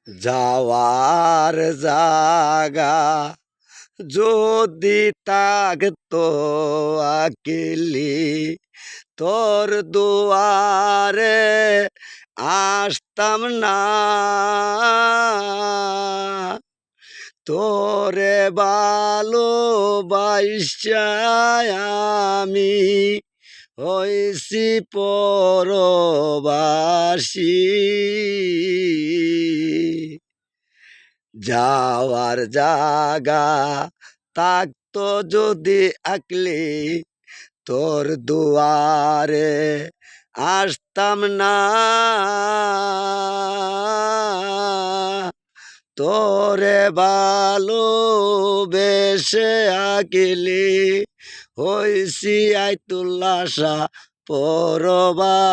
যাওয়ার জাগা যদি থাকতো আকিলি তোর দুয়ারে আসতাম না তোরে ভালোবাসা আমি হইছি পরবাসী যাওয়ার জাগা থাকতো যদি আকলি তোর দুয়ারে আসতাম না তোরে ভালোবেসে আকিলি হইছি আইতুল্লাহ শাহ পরবাসী।